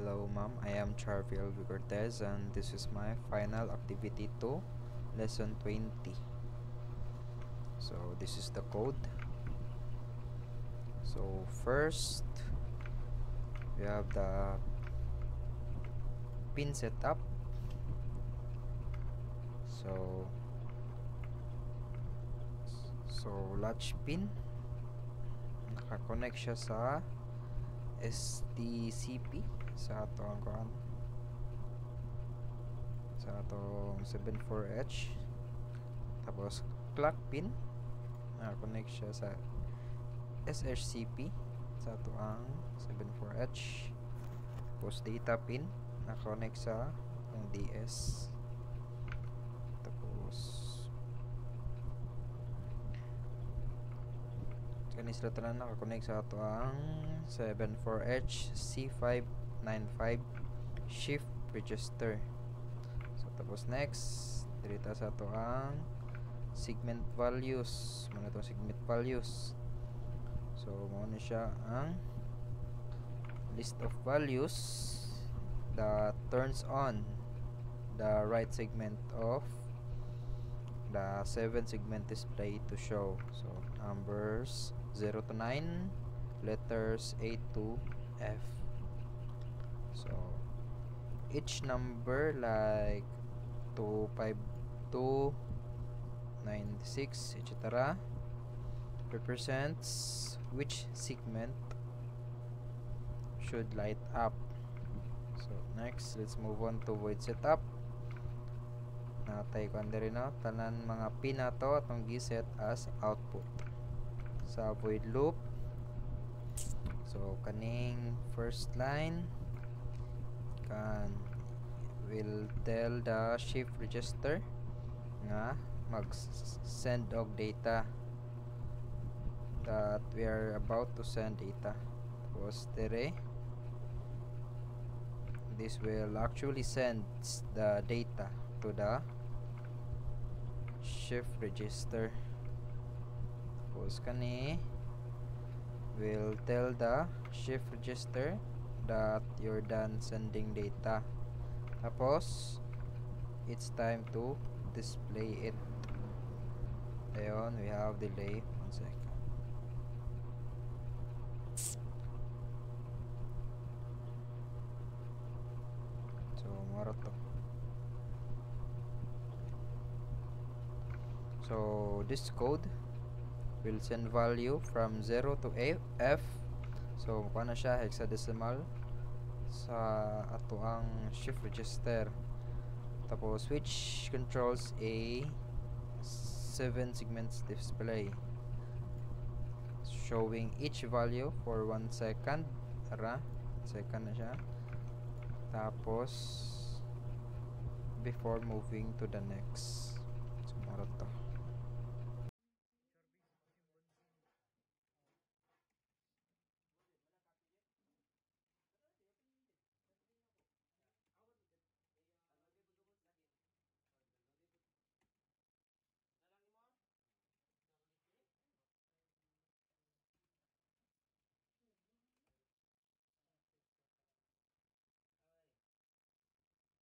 Hello ma'am, I am Charville Cortez and this is my final activity to lesson 20. So this is the code. So first we have the pin setup. So latch pin, naka-connect siya sa STCP sa atong sa atong 74H. Tapos clock pin, naka-connect siya sa SRCP sa atong 74H. Tapos data pin, naka-connect sa atong DS. Tapos kani sila tanan naka-connect sa atong 74H C595 shift register. So tapos next dirita sa ato ang segment values. Muna itong segment values. So muna siya ang list of values that turns on the right segment of the 7 segment display to show. So numbers 0 to 9, letters A to F. So each number like 252, 96, etc. represents which segment should light up. So next, let's move on to void setup. Natay ko rin no, tanan mga pin na to atong giset as output sa void loop. So kaning first line kan will tell the shift register nga mag send og data that we are about to send data. Tapos dire this will actually send the data to the shift register. Tapos kani will tell the shift register that you're done sending data. Tapos it's time to display it. Ayon, we have delay 1 second. So maro to. So this code will send value from 0 to F. So paano siya hexadecimal sa ato ang shift register. Tapos which controls a 7 segments display showing each value for 1 second. Ara, 1 second na siya. Tapos before moving to the next. So maro to.